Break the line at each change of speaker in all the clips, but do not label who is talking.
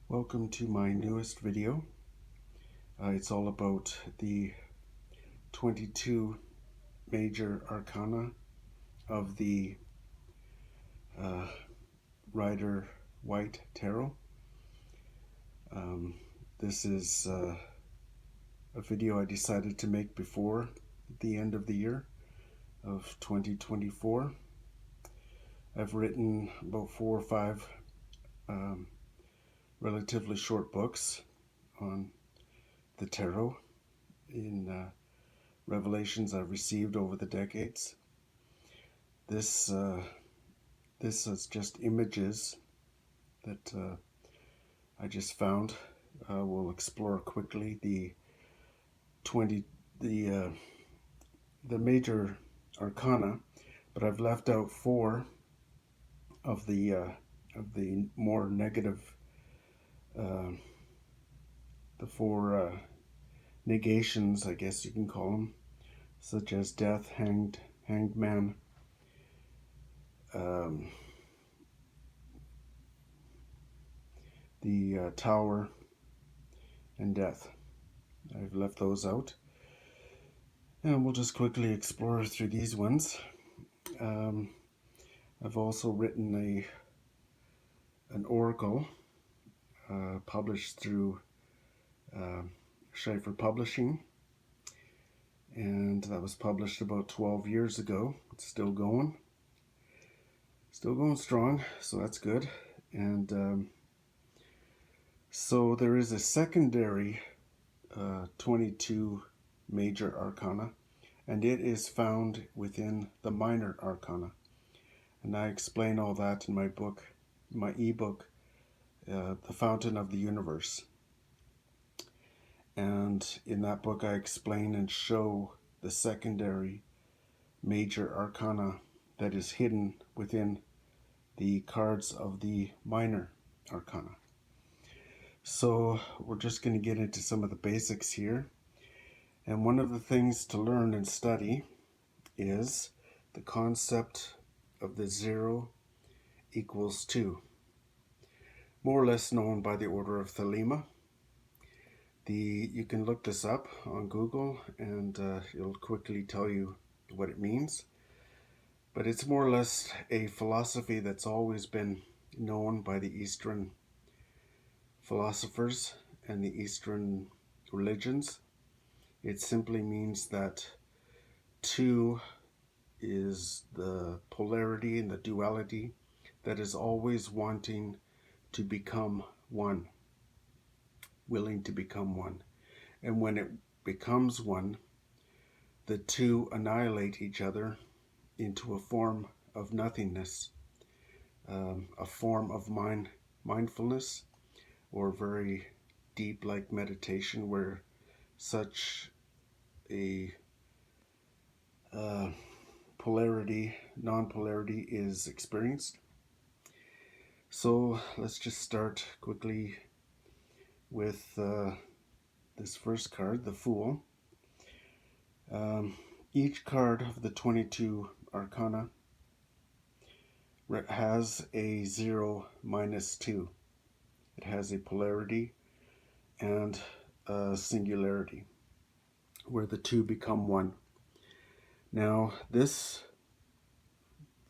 Welcome to my newest video. It's all about the 22 Major Arcana of the Rider Waite Tarot. This is a video I decided to make before the end of the year of 2024. I've written about 4 or 5 relatively short books on the tarot in revelations I've received over the decades. This is just images that I just found. We'll explore quickly the major arcana, but I've left out 4 of the more negative, the 4 negations, I guess you can call them, such as death, hanged man, the tower, and death. I've left those out, and we'll just quickly explore through these ones. I've also written an oracle published through Schaefer Publishing, and that was published about 12 years ago. It's still going strong, so that's good. And so there is a secondary 22 major arcana, and it is found within the minor arcana, and I explain all that in my book, my ebook, The Fountain of the Universe. And in that book I explain and show the secondary major arcana that is hidden within the cards of the minor arcana. So we're just going to get into some of the basics here. And one of the things to learn and study is the concept of the 0 equals 2, more or less known by the Order of Thelema. You can look this up on Google, and it'll quickly tell you what it means. But it's more or less a philosophy that's always been known by the Eastern philosophers and the Eastern religions. It simply means that 2 is the polarity and the duality that is always wanting to become one, willing to become one. And when it becomes one, the 2 annihilate each other into a form of nothingness, a form of mindfulness, or very deep like meditation, where such a non-polarity is experienced. So let's just start quickly with this first card, the Fool. Each card of the 22 arcana has a 0 minus 2. It has a polarity and a singularity, where the 2 become 1. Now, this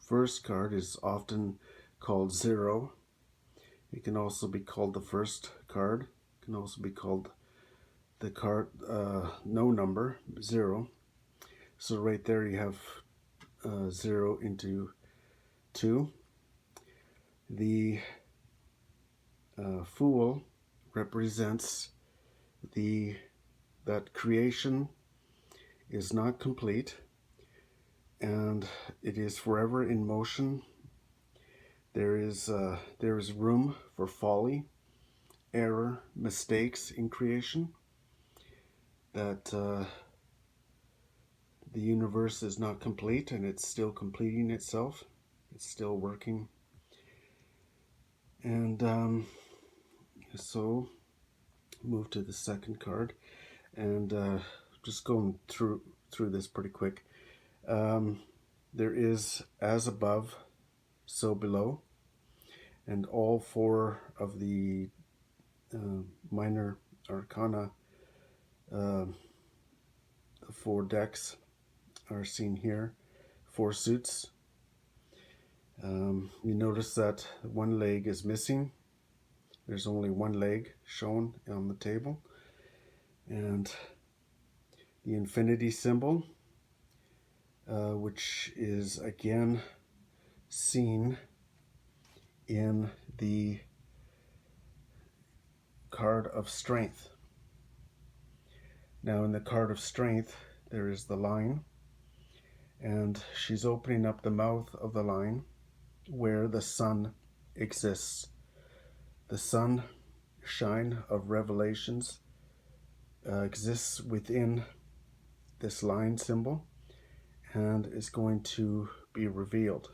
first card is often called 0. It can also be called the first card. It can also be called the card no number, 0. So right there you have 0 into 2. The Fool represents that creation is not complete, and it is forever in motion. There is room for folly, error, mistakes in creation. That the universe is not complete, and it's still completing itself. It's still working. And so move to the second card, and just going through this pretty quick. There is as above, so below, and all 4 of the Minor Arcana. The 4 decks are seen here, 4 suits. You notice that one leg is missing. There's only one leg shown on the table. And the infinity symbol, which is again seen in the card of strength. Now in the card of strength, there is the line, and she's opening up the mouth of the line where the sun exists. The sun shine of revelations exists within this line symbol and is going to be revealed.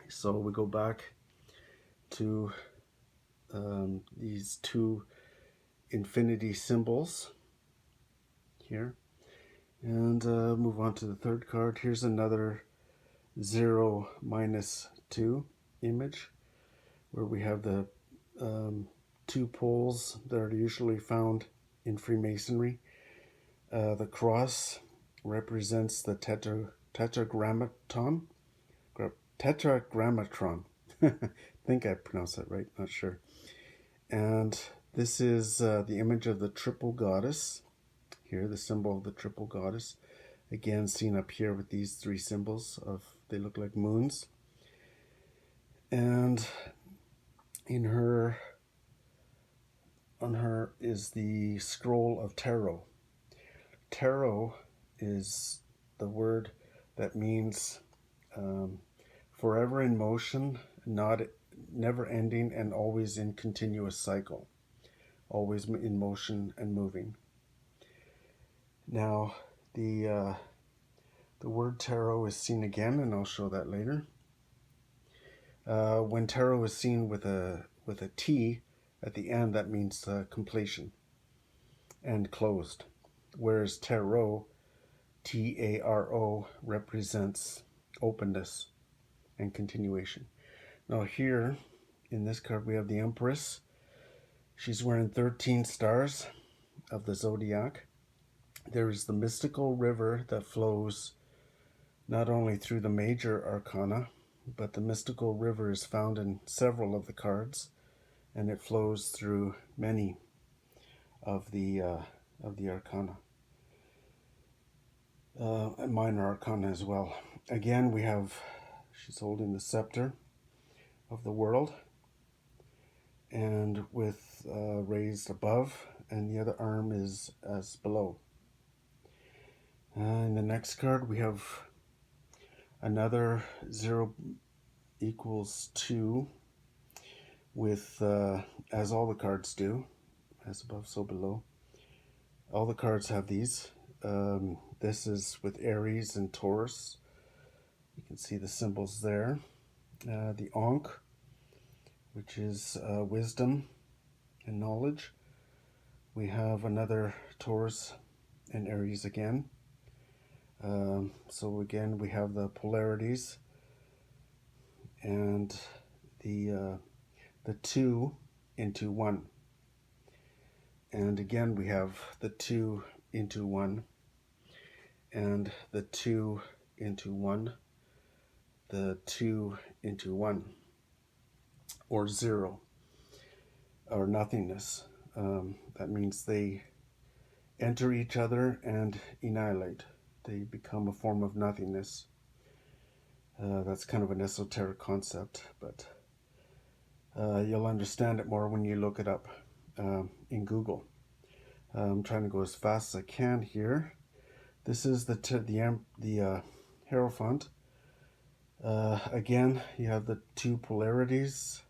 So we go back to these 2 infinity symbols here and move on to the 3rd card. Here's another 0 - 2 image where we have the 2 poles that are usually found in Freemasonry. The cross represents the tetragrammaton. Tetragrammatron. I think I pronounced that right, not sure. And this is the image of the triple goddess. Here, the symbol of the triple goddess. Again, seen up here with these 3 symbols of, they look like moons. And on her is the scroll of tarot. Tarot is the word that means forever in motion, never ending, and always in continuous cycle, always in motion and moving. Now the word tarot is seen again, and I'll show that later. When tarot is seen with a T at the end, that means completion and closed, whereas tarot, T-A-R-O, represents openness and continuation. Now here in this card we have the Empress. She's wearing 13 stars of the zodiac. There is the mystical river that flows not only through the major arcana, but the mystical river is found in several of the cards, and it flows through many of the arcana, minor arcana as well. Again, we have, she's holding the scepter of the world, and with raised above, and the other arm is as below. In the next card, we have another 0 = 2 with, as all the cards do, as above, so below. All the cards have these. This is with Aries and Taurus. You can see the symbols there. The Ankh, which is wisdom and knowledge. We have another Taurus and Aries again. So again, we have the polarities and the 2 into 1. And again, we have the 2 into 1 and the 2 into 1, the 2 into 1, or 0, or nothingness. That means they enter each other and annihilate. They become a form of nothingness. That's kind of an esoteric concept, but you'll understand it more when you look it up in Google. I'm trying to go as fast as I can here. This is the Hierophant. Again, you have the 2 polarities,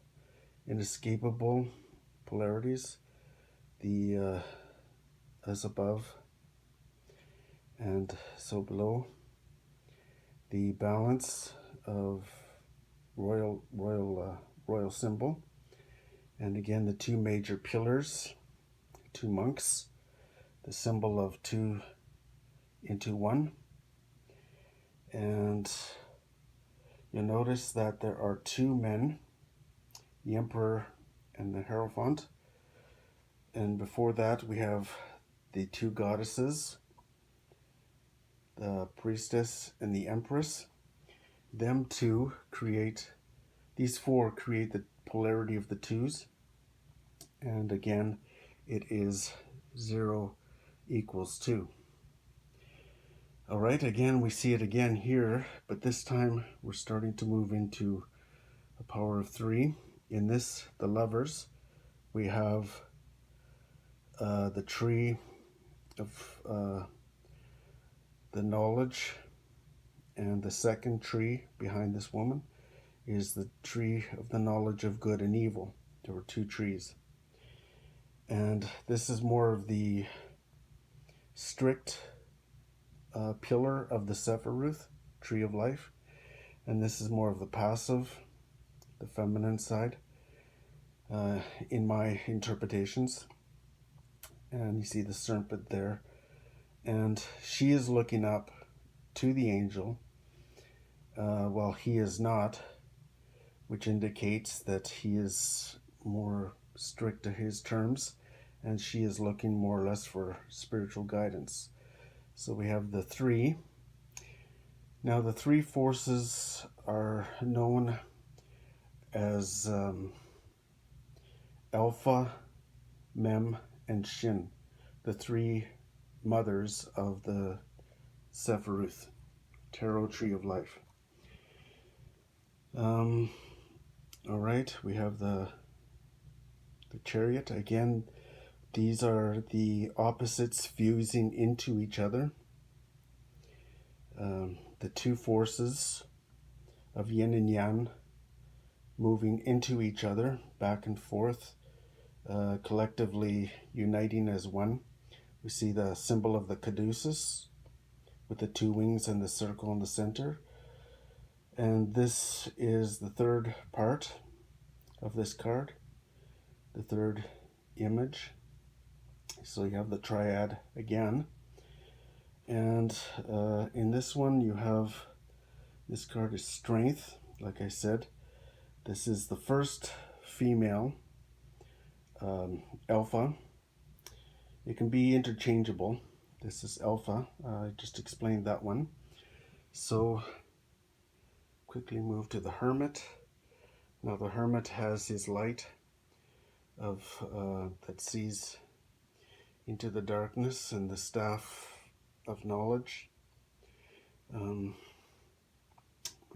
inescapable polarities, the as above and so below, the balance of royal symbol, and again the 2 major pillars, 2 monks, the symbol of 2 into 1, and you'll notice that there are 2 men, the Emperor and the Hierophant. And before that, we have the two goddesses, the Priestess and the Empress. Them two create, these four create the polarity of the twos. And again, it is 0 equals 2. All right, again, we see it again here, but this time we're starting to move into a power of 3. In this, the Lovers, we have the tree of the knowledge, and the second tree behind this woman is the tree of the knowledge of good and evil. There were two trees. And this is more of the strict pillar of the Sefiroth, tree of life. And this is more of the passive, the feminine side, in my interpretations. And you see the serpent there. And she is looking up to the angel, while he is not, which indicates that he is more strict to his terms, and she is looking more or less for spiritual guidance. So we have the three. Now the three forces are known as Alpha, Mem, and Shin, the three mothers of the Sefiroth, Tarot Tree of Life. All right, we have the Chariot. Again, these are the opposites fusing into each other. The two forces of yin and yang moving into each other, back and forth, collectively uniting as one. We see the symbol of the caduceus with the two wings and the circle in the center. And this is the third part of this card, the third image. So you have the triad again. And in this one you have, this card is strength, like I said. This is the first female, Alpha. It can be interchangeable. This is Alpha. I just explained that one. So quickly move to the Hermit. Now the Hermit has his light of that sees into the darkness, and the staff of knowledge. We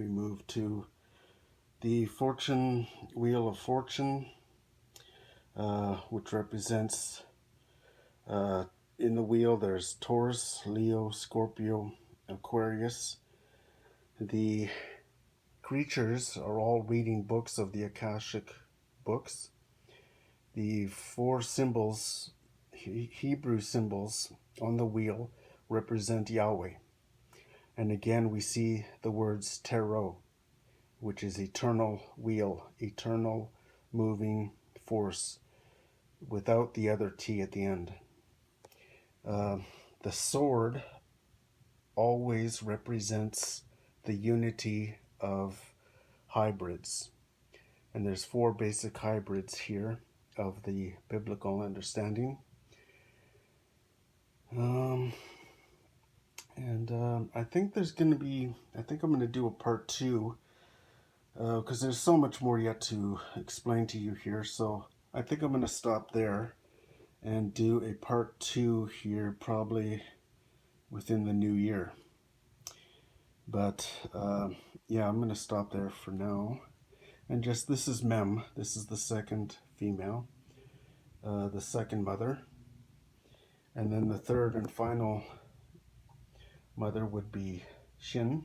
move to the Fortune, Wheel of Fortune, which represents, in the wheel there's Taurus, Leo, Scorpio, Aquarius. The creatures are all reading books of the Akashic books. The four symbols, Hebrew symbols on the wheel, represent Yahweh. And again we see the words tarot, which is eternal wheel, eternal moving force, without the other T at the end. The sword always represents the unity of hybrids. And there's four basic hybrids here of the biblical understanding. I think there's going to be, I think I'm going to do a part 2, because there's so much more yet to explain to you here. So I think I'm going to stop there and do a part 2 here, probably within the new year. But yeah, I'm going to stop there for now. And just, this is Mem. This is the second female, the second mother. And then the third and final mother would be Shin.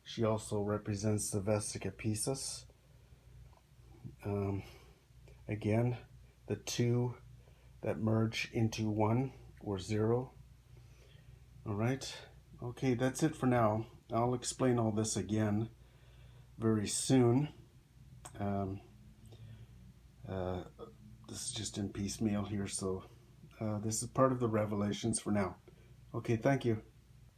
She also represents the Vesica Pisces. Again, the two that merge into one, or 0. All right. Okay, that's it for now. I'll explain all this again very soon. This is just in piecemeal here, so this is part of the revelations for now. Okay, thank you.